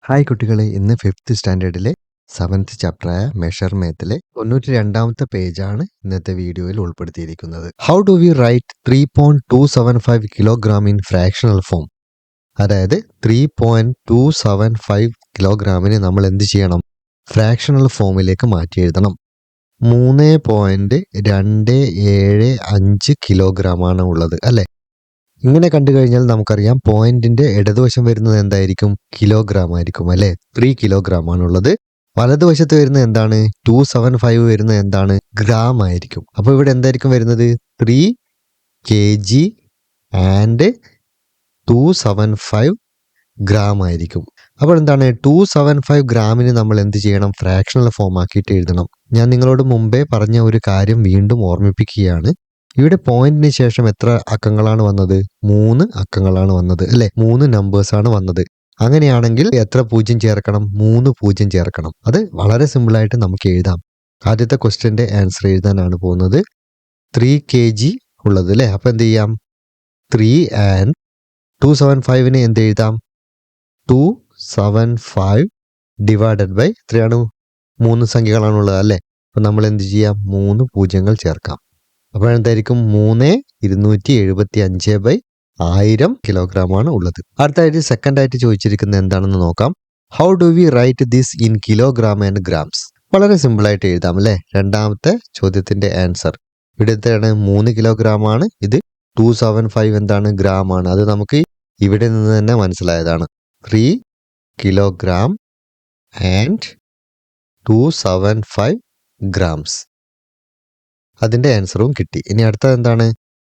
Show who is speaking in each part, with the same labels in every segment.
Speaker 1: Hi കുട്ടികളെ, ഇന്ന് 5th സ്റ്റാൻഡേർഡിലെ 7th ചാപ്റ്ററായ measure മേത്തിലെ 92ാമത്തെ പേജാണ് ഇന്നത്തെ വീഡിയോയിൽ ഉൾപ്പെടുത്തിയിരിക്കുന്നത്. How do we write 3.275 kilogram in fractional form? അതായത് 3.275 കിലോഗ്രാമിന് നമ്മൾ എന്ത് ചെയ്യണം? ഫ്രാക്ഷണൽ ഫോമിലേക്ക് മാറ്റി എഴുതണം. 3.275 കിലോഗ്രാമാണ് ഉള്ളത് അല്ലേ? ഇങ്ങനെ കണ്ടു കഴിഞ്ഞാൽ നമുക്കറിയാം പോയിന്റിന്റെ ഇടതുവശം വരുന്നത് എന്തായിരിക്കും? കിലോഗ്രാം ആയിരിക്കും അല്ലെ. 3 കിലോഗ്രാം ആണുള്ളത്. വലതുവശത്ത് വരുന്നത് എന്താണ്? 275 വരുന്നത് എന്താണ്? ഗ്രാം ആയിരിക്കും. അപ്പോൾ ഇവിടെ എന്തായിരിക്കും വരുന്നത്? 3 kg ആൻഡ് 275 ഗ്രാം ആയിരിക്കും. അപ്പോൾ എന്താണ്? 275 ഗ്രാമിന് നമ്മൾ എന്ത് ചെയ്യണം? ഫ്രാക്ഷണൽ ഫോം ആക്കിയിട്ട് എഴുതണം. ഞാൻ നിങ്ങളോട് മുമ്പേ പറഞ്ഞ ഒരു കാര്യം വീണ്ടും ഓർമ്മിപ്പിക്കുകയാണ്. ഇവിടെ പോയിന്റിന് ശേഷം എത്ര അക്കങ്ങളാണ് വന്നത്? 3 അക്കങ്ങളാണ് വന്നത് അല്ലെ. 3 നമ്പേഴ്സാണ് വന്നത്. അങ്ങനെയാണെങ്കിൽ എത്ര പൂജ്യം ചേർക്കണം? 3 പൂജ്യം ചേർക്കണം. അത് വളരെ സിമ്പിളായിട്ട് നമുക്ക് എഴുതാം. ആദ്യത്തെ ക്വസ്റ്റ്യന്റെ ആൻസർ എഴുതാനാണ് പോകുന്നത്. 3 kg ഉള്ളത് അല്ലേ. അപ്പൊ എന്ത് ചെയ്യാം? 3 ആൻഡ് 275ന് എന്ത് എഴുതാം? 275 ഡിവൈഡഡ് ബൈ എത്രയാണ്? 3 സംഖ്യകളാണുള്ളത് അല്ലേ. അപ്പൊ നമ്മൾ എന്ത് ചെയ്യാം? 3 പൂജ്യങ്ങൾ ചേർക്കാം. അപ്പോൾ എന്തായിരിക്കും? 3,275/1000 കിലോഗ്രാം ആണ് ഉള്ളത്. അടുത്തായിട്ട് സെക്കൻഡ് ആയിട്ട് ചോദിച്ചിരിക്കുന്നത് എന്താണെന്ന് നോക്കാം. How do we write this in kilogram and grams? വളരെ സിമ്പിൾ ആയിട്ട് എഴുതാം അല്ലേ. രണ്ടാമത്തെ ചോദ്യത്തിന്റെ ആൻസർ ഇവിടുത്തെയാണ് 3 കിലോഗ്രാം ആണ്. ഇത് 275 എന്താണ്? ഗ്രാം ആണ്. അത് നമുക്ക് ഇവിടെ നിന്ന് തന്നെ മനസ്സിലായതാണ്. 3 കിലോഗ്രാം ആൻഡ് 275 ഗ്രാംസ്. അതിന്റെ ആൻസറും കിട്ടി. ഇനി അടുത്തത് എന്താണ്?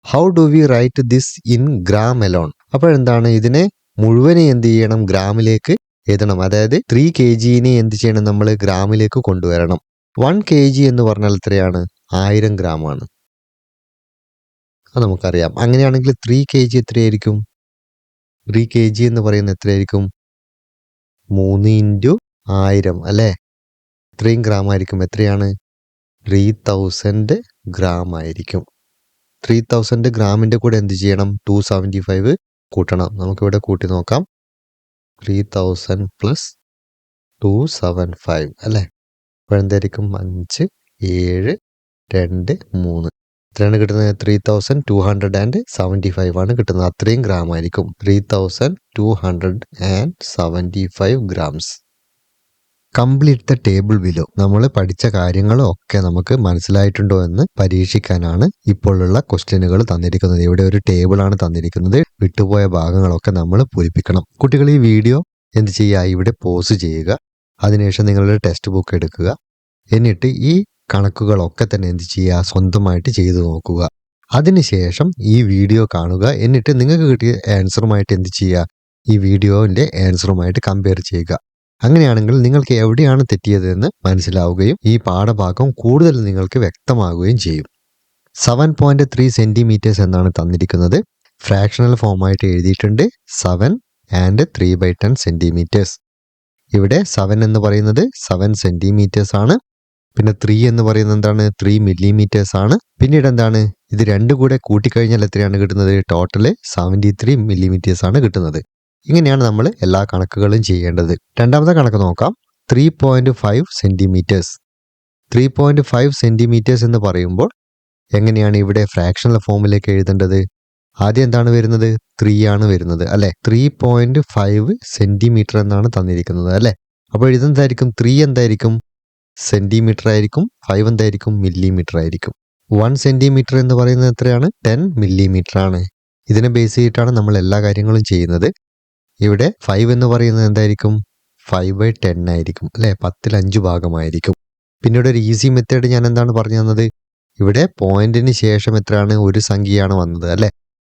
Speaker 1: How do we write this in gram alone? അപ്പോഴെന്താണ്? ഇതിനെ മുഴുവനെ എന്ത് ചെയ്യണം? ഗ്രാമിലേക്ക് എഴുതണം. അതായത് 3 kgനെ എന്ത് ചെയ്യണം? നമ്മൾ ഗ്രാമിലേക്ക് കൊണ്ടുവരണം. 1 kg എന്ന് പറഞ്ഞാൽ എത്രയാണ്? 1000 ഗ്രാം ആണ്. അത് നമുക്കറിയാം. അങ്ങനെയാണെങ്കിൽ 3 kg എത്രയായിരിക്കും? 3 kg എന്ന് പറയുന്നത് എത്രയായിരിക്കും? 3 × 1000 അല്ലേ. ഇത്രയും ഗ്രാം ആയിരിക്കും. എത്രയാണ്? 3000 ഗ്രാം ആയിരിക്കും. 3000 ഗ്രാമിന്റെ കൂടെ എന്ത് ചെയ്യണം? 275 കൂട്ടണം. നമുക്കിവിടെ കൂട്ടി നോക്കാം. 3000 പ്ലസ് 275 അല്ലേ. അപ്പോൾ എന്തായിരിക്കും? 5, 7, 2, 3 എത്രയാണ് കിട്ടുന്നത്? 3275 ആണ് കിട്ടുന്നത്. അത്രയും ഗ്രാം ആയിരിക്കും. 3275 grams. Complete the table below. നമ്മൾ പഠിച്ച കാര്യങ്ങളൊക്കെ നമുക്ക് മനസ്സിലായിട്ടുണ്ടോ എന്ന് പരീക്ഷിക്കാനാണ് ഇപ്പോഴുള്ള ക്വസ്റ്റ്യനുകൾ തന്നിരിക്കുന്നത്. ഇവിടെ ഒരു ടേബിളാണ് തന്നിരിക്കുന്നത്. വിട്ടുപോയ ഭാഗങ്ങളൊക്കെ നമ്മൾ പൂരിപ്പിക്കണം. കുട്ടികൾ ഈ വീഡിയോ എന്ത് ചെയ്യുക? ഇവിടെ പോസ് ചെയ്യുക. അതിനുശേഷം നിങ്ങളുടെ ടെക്സ്റ്റ് ബുക്ക് എടുക്കുക. എന്നിട്ട് ഈ കണക്കുകളൊക്കെ തന്നെ എന്ത് ചെയ്യുക? സ്വന്തമായിട്ട് ചെയ്തു നോക്കുക. അതിനുശേഷം ഈ വീഡിയോ കാണുക. എന്നിട്ട് നിങ്ങൾക്ക് കിട്ടിയ ആൻസറുമായിട്ട് എന്ത് ചെയ്യുക? ഈ വീഡിയോന്റെ ആൻസറുമായിട്ട് കമ്പയർ ചെയ്യുക. അങ്ങനെയാണെങ്കിൽ നിങ്ങൾക്ക് എവിടെയാണ് തെറ്റിയതെന്ന് മനസ്സിലാവുകയും ഈ പാഠഭാഗം കൂടുതൽ നിങ്ങൾക്ക് വ്യക്തമാവുകയും ചെയ്യും. 7.3 സെന്റിമീറ്റേഴ്സ് എന്നാണ് തന്നിരിക്കുന്നത്. ഫ്രാക്ഷണൽ ഫോമായിട്ട് എഴുതിയിട്ടുണ്ട് 7 ആൻഡ് 3/10 സെന്റിമീറ്റേഴ്സ്. ഇവിടെ 7 എന്ന് പറയുന്നത് 7 സെന്റിമീറ്റേഴ്സ് ആണ്. പിന്നെ 3 എന്ന് പറയുന്നത് എന്താണ്? 3 മില്ലിമീറ്റേഴ്സ് ആണ്. പിന്നീട് എന്താണ്? ഇത് രണ്ടും കൂടെ കൂട്ടിക്കഴിഞ്ഞാൽ എത്രയാണ് കിട്ടുന്നത്? ടോട്ടല് 73 മില്ലിമീറ്റേഴ്സ് ആണ് കിട്ടുന്നത്. ഇങ്ങനെയാണ് നമ്മൾ എല്ലാ കണക്കുകളും ചെയ്യേണ്ടത്. രണ്ടാമത്തെ കണക്ക് നോക്കാം. 3.5 സെന്റിമീറ്റേഴ്സ്. 3.5 സെന്റിമീറ്റേഴ്സ് എന്ന് പറയുമ്പോൾ എങ്ങനെയാണ് ഇവിടെ ഫ്രാക്ഷണൽ ഫോമിലേക്ക് എഴുതേണ്ടത്? ആദ്യം എന്താണ് വരുന്നത്? 3 ആണ് വരുന്നത് അല്ലെ. 3.5 സെന്റിമീറ്റർ എന്നാണ് തന്നിരിക്കുന്നത് അല്ലെ. അപ്പോൾ ഇതെന്തായിരിക്കും? 3 എന്തായിരിക്കും? സെന്റിമീറ്റർ ആയിരിക്കും. 5 എന്തായിരിക്കും? മില്ലിമീറ്റർ ആയിരിക്കും. 1 സെന്റിമീറ്റർ എന്ന് പറയുന്നത് എത്രയാണ്? 10 മില്ലിമീറ്റർ ആണ്. ഇതിനെ ബേസ് ചെയ്തിട്ടാണ് നമ്മൾ എല്ലാ കാര്യങ്ങളും ചെയ്യുന്നത്. ഇവിടെ 5 എന്ന് പറയുന്നത് എന്തായിരിക്കും? 5/10 ആയിരിക്കും അല്ലെ. 10/5 ഭാഗമായിരിക്കും. പിന്നീട് ഒരു ഈസി മെത്തേഡ് ഞാൻ എന്താണ് പറഞ്ഞു തന്നത്? ഇവിടെ പോയിന്റിന് ശേഷം എത്രയാണ്? ഒരു സംഖ്യയാണ് വന്നത് അല്ലെ.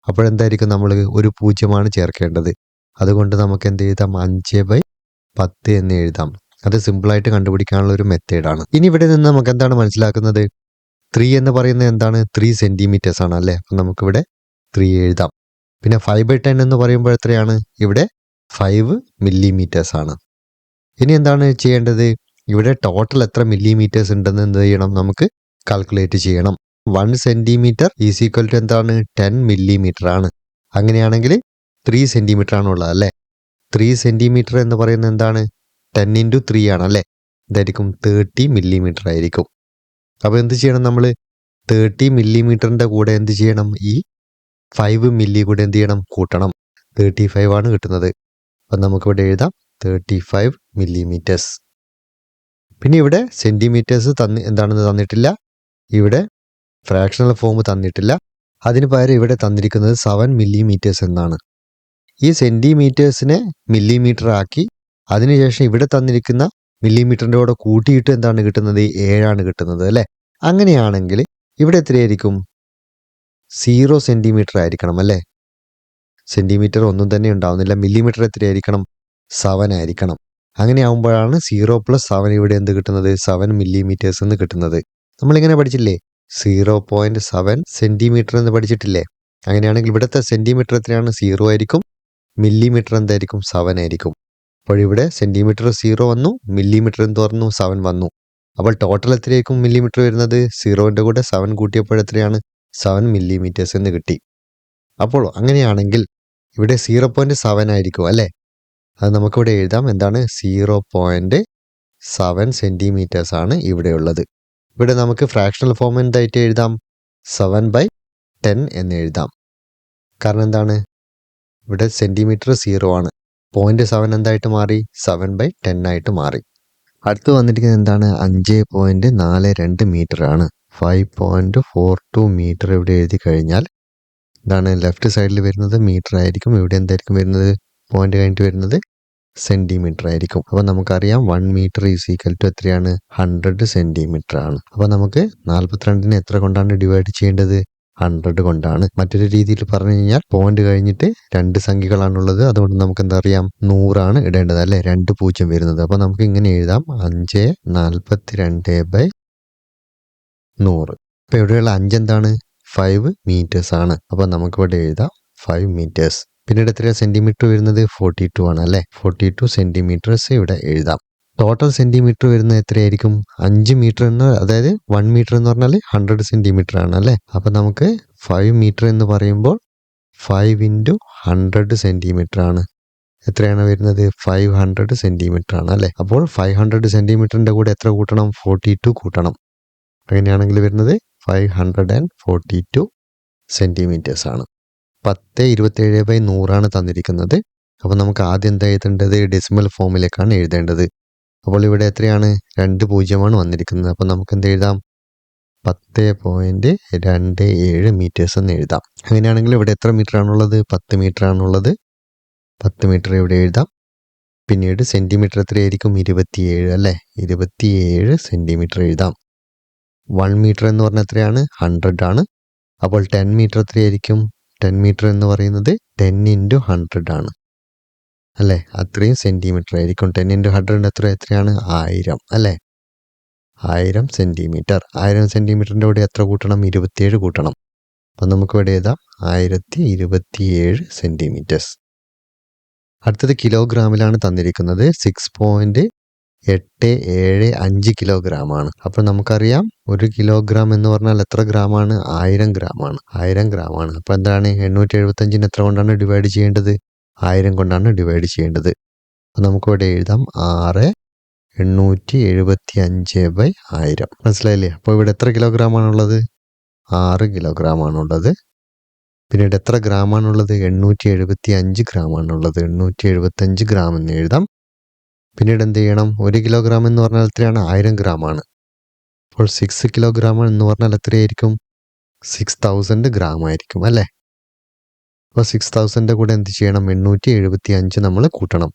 Speaker 1: അപ്പോഴെന്തായിരിക്കും? നമ്മൾ ഒരു പൂജ്യമാണ് ചേർക്കേണ്ടത്. അതുകൊണ്ട് നമുക്ക് എന്ത് എഴുതാം? 5/10 എന്ന് എഴുതാം. അത് സിമ്പിളായിട്ട് കണ്ടുപിടിക്കാനുള്ള ഒരു മെത്തേഡാണ്. ഇനി ഇവിടെ നിന്ന് നമുക്ക് എന്താണ് മനസ്സിലാക്കുന്നത്? 3 എന്ന് പറയുന്നത് എന്താണ്? 3 സെന്റിമീറ്റേഴ്സ് ആണ് അല്ലെ. അപ്പം നമുക്കിവിടെ 3 എഴുതാം. പിന്നെ 5/10 എന്ന് പറയുമ്പോൾ എത്രയാണ്? ഇവിടെ 5 മില്ലിമീറ്റേഴ്സ് ആണ്. ഇനി എന്താണ് ചെയ്യേണ്ടത്? ഇവിടെ ടോട്ടൽ എത്ര മില്ലിമീറ്റേഴ്സ് ഉണ്ടെന്ന് എന്ത് ചെയ്യണം? നമുക്ക് കാൽക്കുലേറ്റ് ചെയ്യണം. 1 സെന്റിമീറ്റർ ഈസ് ഈക്വൽ ടു എന്താണ്? 10 മില്ലിമീറ്റർ ആണ്. അങ്ങനെയാണെങ്കിൽ 3 സെന്റിമീറ്റർ ആണുള്ളത് അല്ലേ. 3 സെൻറ്റിമീറ്റർ എന്ന് പറയുന്നത് എന്താണ്? 10 ഇൻറ്റു 3 ആണ് അല്ലേ? എന്തായിരിക്കും? 30 മില്ലിമീറ്റർ ആയിരിക്കും. അപ്പോൾ എന്ത് ചെയ്യണം നമ്മൾ? 30 മില്ലിമീറ്ററിൻ്റെ കൂടെ എന്ത് ചെയ്യണം? ഈ 5 മില്ലി കൂടെ എന്ത് ചെയ്യണം? കൂട്ടണം. 35 ആണ് കിട്ടുന്നത്. അപ്പം നമുക്കിവിടെ എഴുതാം 35 മില്ലിമീറ്റേഴ്സ്. പിന്നെ ഇവിടെ സെൻറ്റിമീറ്റേഴ്സ് എന്താണെന്ന് തന്നിട്ടില്ല. ഇവിടെ ഫ്രാക്ഷണൽ ഫോം തന്നിട്ടില്ല. അതിന് പകരം ഇവിടെ തന്നിരിക്കുന്നത് 7 മില്ലിമീറ്റേഴ്സ് എന്നാണ്. ഈ സെൻറ്റിമീറ്റേഴ്സിനെ മില്ലിമീറ്റർ ആക്കി അതിനുശേഷം ഇവിടെ തന്നിരിക്കുന്ന മില്ലിമീറ്ററിൻ്റെ കൂടെ കൂട്ടിയിട്ട് എന്താണ് കിട്ടുന്നത്? 7 കിട്ടുന്നത് അല്ലേ? അങ്ങനെയാണെങ്കിൽ ഇവിടെ എത്രയായിരിക്കും? 0 സെൻറ്റിമീറ്റർ ആയിരിക്കണം അല്ലേ? സെൻറ്റിമീറ്റർ ഒന്നും തന്നെ ഉണ്ടാവുന്നില്ല. മില്ലിമീറ്റർ എത്രയായിരിക്കണം? 7 ആയിരിക്കണം. അങ്ങനെ ആകുമ്പോഴാണ് 0 + 7 ഇവിടെ എന്ത് കിട്ടുന്നത്? 7 മില്ലിമീറ്റേഴ്സ് എന്ന് കിട്ടുന്നത്. നമ്മളിങ്ങനെ പഠിച്ചില്ലേ? 0.7 സെൻറ്റിമീറ്റർ എന്ന് പഠിച്ചിട്ടില്ലേ? അങ്ങനെയാണെങ്കിൽ ഇവിടുത്തെ സെൻറ്റിമീറ്റർ എത്രയാണ്? 0 ആയിരിക്കും. മില്ലിമീറ്റർ എന്തായിരിക്കും? 7 ആയിരിക്കും. അപ്പോൾ ഇവിടെ സെൻറ്റിമീറ്റർ 0 വന്നു, മില്ലിമീറ്റർ എന്ത് പറഞ്ഞു? 7 വന്നു. അപ്പോൾ ടോട്ടൽ എത്രയായിരിക്കും മില്ലിമീറ്റർ വരുന്നത്? 0ൻ്റെ കൂടെ 7 കൂട്ടിയപ്പോൾ എത്രയാണ്? 7 മില്ലിമീറ്റേഴ്സ് എന്ന് കിട്ടി. അപ്പോൾ അങ്ങനെയാണെങ്കിൽ ഇവിടെ 0.7 ആയിരിക്കും അല്ലേ? അത് നമുക്കിവിടെ എഴുതാം. എന്താണ്? 0.7 സെൻറ്റിമീറ്റേഴ്സ് ആണ് ഇവിടെയുള്ളത്. ഇവിടെ നമുക്ക് ഫ്രാക്ഷണൽ ഫോം എന്തായിട്ട് എഴുതാം? 7/10 എന്ന് എഴുതാം. കാരണം എന്താണ്? ഇവിടെ സെൻറ്റിമീറ്റർ 0 ആണ്. 0.7 എന്തായിട്ട് മാറി? 7/10 ആയിട്ട് മാറി. അടുത്ത് വന്നിരിക്കുന്നത് എന്താണ്? 5.42 മീറ്റർ ആണ്. 5.42 മീറ്റർ ഇവിടെ എഴുതി കഴിഞ്ഞാൽ എന്താണ്? ലെഫ്റ്റ് സൈഡിൽ വരുന്നത് മീറ്റർ ആയിരിക്കും. ഇവിടെ എന്തായിരിക്കും വരുന്നത്? പോയിന്റ് കഴിഞ്ഞിട്ട് വരുന്നത് സെൻറ്റിമീറ്റർ ആയിരിക്കും. അപ്പോൾ നമുക്കറിയാം 1 മീറ്റർ ഈസ് ഈക്വൽ ടു എത്രയാണ്? 100 സെൻറ്റിമീറ്റർ ആണ്. അപ്പോൾ നമുക്ക് 42നെ എത്ര കൊണ്ടാണ് ഡിവൈഡ് ചെയ്യേണ്ടത്? 100 കൊണ്ടാണ്. മറ്റൊരു രീതിയിൽ പറഞ്ഞു കഴിഞ്ഞാൽ പോയിന്റ് കഴിഞ്ഞിട്ട് 2 സംഖ്യകളാണുള്ളത്. അതുകൊണ്ട് നമുക്ക് എന്താ അറിയാം? 100 ഇടേണ്ടത് അല്ലേ? 2 0 വരുന്നത്. അപ്പോൾ നമുക്ക് ഇങ്ങനെ എഴുതാം 542/100. അപ്പോൾ ഇവിടെയുള്ള 5 എന്താണ്? 5 മീറ്റേഴ്സ് ആണ്. അപ്പോൾ നമുക്കിവിടെ എഴുതാം 5 മീറ്റേഴ്സ്. പിന്നീട് എത്രയാണ് സെൻറ്റിമീറ്റർ വരുന്നത്? 42 ആണ് അല്ലേ? 42 സെൻറ്റിമീറ്റേഴ്സ് ഇവിടെ എഴുതാം. ടോട്ടൽ സെൻറ്റിമീറ്റർ വരുന്നത് എത്രയായിരിക്കും? 5 മീറ്റർ എന്ന്, അതായത് 1 മീറ്റർ എന്ന് പറഞ്ഞാൽ 100 സെൻറ്റിമീറ്റർ ആണ് അല്ലേ? അപ്പോൾ നമുക്ക് 5 മീറ്റർ എന്ന് പറയുമ്പോൾ 5 ഇൻറ്റു 100 സെൻറ്റിമീറ്റർ ആണ്. എത്രയാണ് വരുന്നത്? 500 സെൻറ്റിമീറ്റർ ആണ് അല്ലേ? അപ്പോൾ 500 സെൻറ്റിമീറ്ററിൻ്റെ കൂടെ എത്ര കൂട്ടണം? 42 കൂട്ടണം. അങ്ങനെയാണെങ്കിൽ വരുന്നത് 542 സെൻറ്റിമീറ്റേഴ്സ് ആണ്. 1027/100 തന്നിരിക്കുന്നത്. അപ്പോൾ നമുക്ക് ആദ്യം എന്താ എഴുതേണ്ടത്? ഡെസിമൽ ഫോമിലേക്കാണ് എഴുതേണ്ടത്. അപ്പോൾ ഇവിടെ എത്രയാണ്? 2 0 വന്നിരിക്കുന്നത്. അപ്പോൾ നമുക്ക് എന്ത് എഴുതാം? 10.27 മീറ്റേഴ്സ് എന്ന് എഴുതാം. അങ്ങനെയാണെങ്കിൽ ഇവിടെ എത്ര മീറ്റർ ആണുള്ളത്? 10 മീറ്റർ ആണുള്ളത്. 10 മീറ്റർ ഇവിടെ എഴുതാം. പിന്നീട് സെൻറ്റിമീറ്റർ എത്രയായിരിക്കും? 27 അല്ലേ? 27 സെൻറ്റിമീറ്റർ എഴുതാം. 1 മീറ്റർ എന്ന് പറഞ്ഞാൽ എത്രയാണ്? 100 ആണ്. അപ്പോൾ 10 മീറ്റർ എത്രയായിരിക്കും? 10 മീറ്റർ എന്ന് പറയുന്നത് 10 ഇൻറ്റു 100 ആണ് അല്ലേ? അത്രയും സെൻറ്റിമീറ്റർ ആയിരിക്കും. 10 ഇൻറ്റു 100 എത്രയാണ്? 1000 അല്ലേ? 1000 സെൻറ്റിമീറ്റർ. 1000 സെൻറ്റിമീറ്ററിൻ്റെ കൂടെ എത്ര കൂട്ടണം? 27 കൂട്ടണം. അപ്പം നമുക്ക് ഇവിടെ എഴുതാം 1027 സെൻറ്റിമീറ്റേഴ്സ്. അടുത്തത് കിലോഗ്രാമിലാണ് തന്നിരിക്കുന്നത്. 6.875 കിലോഗ്രാമാണ്. അപ്പോൾ നമുക്കറിയാം 1 കിലോഗ്രാം എന്ന് പറഞ്ഞാൽ എത്ര ഗ്രാമാണ്? 1000 ഗ്രാമാണ്. 1000 ഗ്രാമാണ്. അപ്പോൾ എന്താണ്? 875 എത്ര കൊണ്ടാണ് ഡിവൈഡ് ചെയ്യേണ്ടത്? 1000 കൊണ്ടാണ് ഡിവൈഡ് ചെയ്യേണ്ടത്. അപ്പോൾ നമുക്കിവിടെ എഴുതാം 6,875/1000. മനസ്സിലായില്ലേ? അപ്പോൾ ഇവിടെ എത്ര കിലോഗ്രാമാണുള്ളത്? 6 കിലോഗ്രാമാണുള്ളത്. പിന്നീട് എത്ര ഗ്രാമാണുള്ളത്? 875 ഗ്രാമാണുള്ളത്. 875 ഗ്രാം എന്ന് എഴുതാം. പിന്നീട് എന്ത് ചെയ്യണം? 1 കിലോഗ്രാം എന്ന് പറഞ്ഞാൽ എത്രയാണ്? 1000 ഗ്രാമാണ്. അപ്പോൾ 6 കിലോഗ്രാം എന്ന് പറഞ്ഞാൽ എത്രയായിരിക്കും? 6000 ഗ്രാം ആയിരിക്കും അല്ലേ? അപ്പോൾ 6000ൻ്റെ കൂടെ എന്ത് ചെയ്യണം? 875 നമ്മൾ കൂട്ടണം.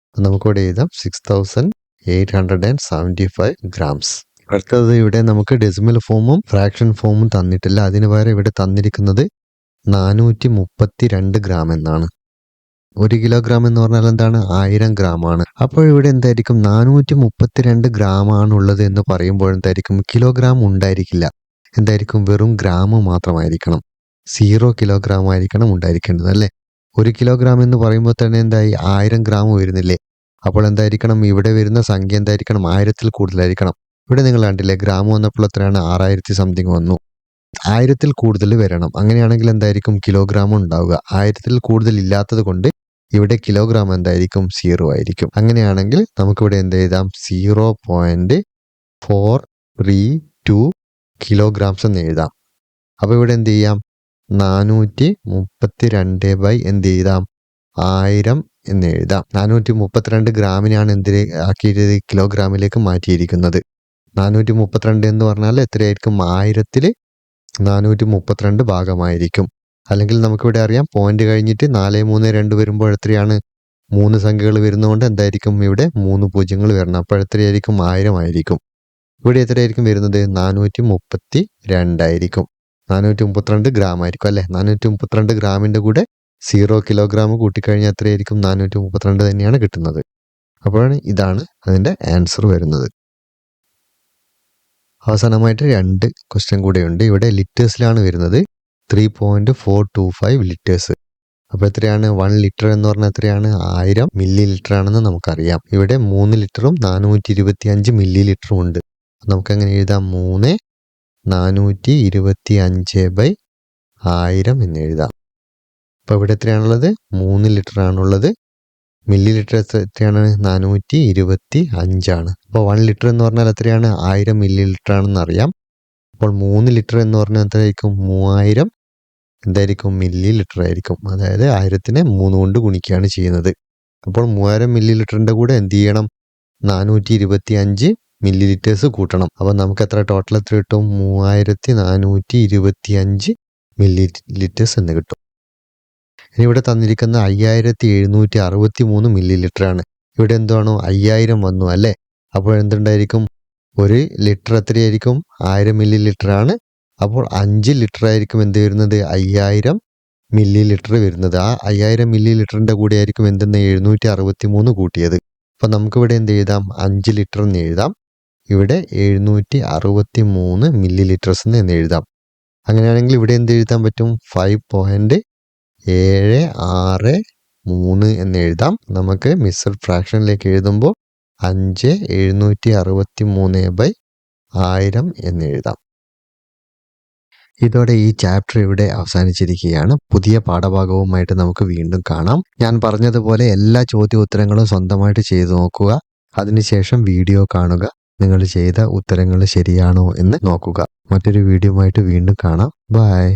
Speaker 1: അപ്പോൾ നമുക്കിവിടെ എഴുതാം 6875 ഗ്രാംസ്. അടുത്തത് ഇവിടെ നമുക്ക് ഡെസിമൽ ഫോമും ഫ്രാക്ഷൻ ഫോമും തന്നിട്ടില്ല. അതിന് പകരം ഇവിടെ തന്നിരിക്കുന്നത് 432 ഗ്രാം എന്നാണ്. 1 കിലോഗ്രാം എന്ന് പറഞ്ഞാൽ എന്താണ്? 1000 ഗ്രാമാണ്. അപ്പോൾ ഇവിടെ എന്തായിരിക്കും? 432 ഗ്രാമാണുള്ളത് എന്ന് പറയുമ്പോൾ എന്തായിരിക്കും? കിലോഗ്രാം ഉണ്ടായിരിക്കില്ല. എന്തായിരിക്കും? വെറും ഗ്രാം മാത്രമായിരിക്കണം. 0 കിലോഗ്രാം ആയിരിക്കണം ഉണ്ടായിരിക്കേണ്ടത് അല്ലേ? 1 കിലോഗ്രാം എന്ന് പറയുമ്പോൾ തന്നെ എന്തായി? 1000 ഗ്രാം വരുന്നില്ലേ? അപ്പോൾ എന്തായിരിക്കണം? ഇവിടെ വരുന്ന സംഖ്യ എന്തായിരിക്കണം? 1000-ൽ കൂടുതലായിരിക്കണം. ഇവിടെ നിങ്ങൾ കണ്ടില്ലേ? ഗ്രാം വന്നപ്പോൾ എത്രയാണ്? 6000 സംതിങ് വന്നു. 1000-ൽ കൂടുതൽ വരണം. അങ്ങനെയാണെങ്കിൽ എന്തായിരിക്കും? കിലോഗ്രാം ഉണ്ടാവുക. 1000-ൽ കൂടുതൽ ഇല്ലാത്തത് കൊണ്ട് ഇവിടെ കിലോഗ്രാം എന്തായിരിക്കും 0 ആയിരിക്കും. അങ്ങനെയാണെങ്കിൽ നമുക്കിവിടെ എന്ത് എഴുതാം 0.432 കിലോഗ്രാംസ് എന്ന് എഴുതാം. അപ്പോൾ ഇവിടെ എന്ത് ചെയ്യാം 432 എന്ത് എഴുതാം 1000 എന്ന് എഴുതാം. 432 ഗ്രാമിനാണ് എന്തിന് ആക്കിയത് കിലോഗ്രാമിലേക്ക് മാറ്റിയിരിക്കുന്നത്. 432 എന്ന് പറഞ്ഞാൽ എത്രയായിരിക്കും 1000-ൽ 432 ഭാഗമായിരിക്കും. അല്ലെങ്കിൽ നമുക്കിവിടെ അറിയാം പോയിന്റ് കഴിഞ്ഞിട്ട് 432 വരുമ്പോൾ എത്രയാണ് 3 സംഖ്യകൾ വരുന്നതുകൊണ്ട് എന്തായിരിക്കും ഇവിടെ 3 പൂജ്യങ്ങൾ വരണം. അപ്പോൾ എത്രയായിരിക്കും 1000 ആയിരിക്കും. ഇവിടെ എത്രയായിരിക്കും വരുന്നത് 432 ആയിരിക്കും. 432 ഗ്രാം ആയിരിക്കും അല്ലെ. 432 ഗ്രാമിന്റെ കൂടെ 0 കിലോഗ്രാം കൂട്ടിക്കഴിഞ്ഞാൽ എത്രയായിരിക്കും 432 തന്നെയാണ് കിട്ടുന്നത്. അപ്പോഴാണ് ഇതാണ് അതിന്റെ ആൻസർ വരുന്നത്. അവസാനമായിട്ട് 2 ക്വസ്റ്റ്യൻ കൂടെയുണ്ട്. ഇവിടെ ലിറ്റേഴ്സിലാണ് വരുന്നത്. 3.425 ലിറ്റേഴ്സ്. അപ്പോൾ എത്രയാണ് 1 ലിറ്റർ എന്ന് പറഞ്ഞാൽ എത്രയാണ് 1000 മില്ലി ലിറ്റർ ആണെന്ന് നമുക്കറിയാം. ഇവിടെ 3 ലിറ്ററും 425 മില്ലി ലിറ്ററും ഉണ്ട്. നമുക്ക് എങ്ങനെ എഴുതാം 3/425/1000 എന്ന് എഴുതാം. അപ്പോൾ ഇവിടെ എത്രയാണുള്ളത് 3 ലിറ്റർ ആണുള്ളത്. മില്ലി ലിറ്റർ എത്രയാണ് 425 ആണ്. അപ്പോൾ 1 ലിറ്റർ എന്ന് പറഞ്ഞാൽ എത്രയാണ് 1000 മില്ലി ലിറ്റർ ആണെന്ന് അറിയാം. അപ്പോൾ 3 ലിറ്റർ എന്ന് പറഞ്ഞാൽ എത്രയായിരിക്കും 3000 എന്തായിരിക്കും മില്ലി ലിറ്റർ ആയിരിക്കും. അതായത് 1000-നെ 3 കൊണ്ട് ഗുണിക്കുകയാണ് ചെയ്യുന്നത്. അപ്പോൾ 3000 മില്ലി ലിറ്ററിന്റെ കൂടെ എന്ത് ചെയ്യണം 425 മില്ലി ലിറ്റേഴ്സ് കൂട്ടണം. അപ്പോൾ നമുക്ക് എത്ര ടോട്ടൽ എത്ര കിട്ടും 3425 മില്ലി ലിറ്റേഴ്സ് എന്ന് കിട്ടും. ഇനി ഇവിടെ തന്നിരിക്കുന്ന 5763 മില്ലി ലിറ്റർ ആണ്. ഇവിടെ എന്താണോ 5000 വന്നു അല്ലേ. അപ്പോൾ എന്തുണ്ടായിരിക്കും 1 ലിറ്റർ എത്രയായിരിക്കും 1000 മില്ലി ലിറ്റർ ആണ്. അപ്പോൾ 5 ലിറ്റർ ആയിരിക്കും എന്ത് വരുന്നത് 5000 മില്ലി ലിറ്റർ വരുന്നത്. ആ 5000 മില്ലി ലിറ്ററിന്റെ കൂടെ ആയിരിക്കും എന്തെന്ന് 763 കൂട്ടിയത്. അപ്പം നമുക്കിവിടെ എന്ത് എഴുതാം 5 ലിറ്റർ എന്ന് എഴുതാം. ഇവിടെ 763 മില്ലി ലിറ്റേഴ്സ് എന്ന് എഴുതാം. അങ്ങനെയാണെങ്കിൽ ഇവിടെ എന്ത് എഴുതാൻ പറ്റും 5.763 എന്ന് എഴുതാം. നമുക്ക് മിക്സഡ് ഫ്രാക്ഷനിലേക്ക് എഴുതുമ്പോൾ 5/763/1000 എന്ന് എഴുതാം. ഇതോടെ ഈ ചാപ്റ്റർ ഇവിടെ അവസാനിച്ചിരിക്കുകയാണ്. പുതിയ പാഠഭാഗവുമായിട്ട് നമുക്ക് വീണ്ടും കാണാം. ഞാൻ പറഞ്ഞതുപോലെ എല്ലാ ചോദ്യോത്തരങ്ങളും സ്വന്തമായിട്ട് ചെയ്തു നോക്കുക. അതിനുശേഷം വീഡിയോ കാണുക. നിങ്ങൾ ചെയ്ത ഉത്തരങ്ങൾ ശരിയാണോ എന്ന് നോക്കുക. മറ്റൊരു വീഡിയോയുമായിട്ട് വീണ്ടും കാണാം. ബൈ.